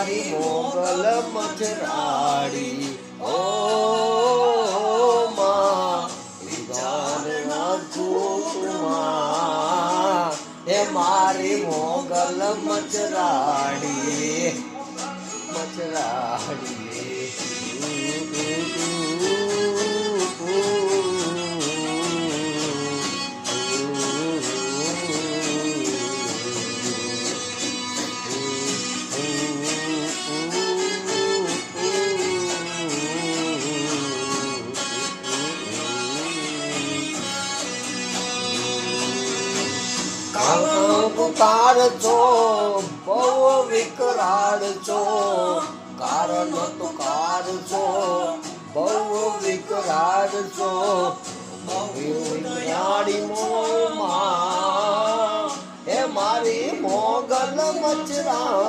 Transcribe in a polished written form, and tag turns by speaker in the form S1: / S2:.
S1: મારી મોગલ મચરાડી ઓ માં વિધાન રાખું હે મારી મોગલ મચરાડી પુકાર છો બહુ વિકરાળ છો કારણ તુકાર છો બહુ વિકરાળ છો વિકરાળી મોમાં હે મારી મોગલ મચરા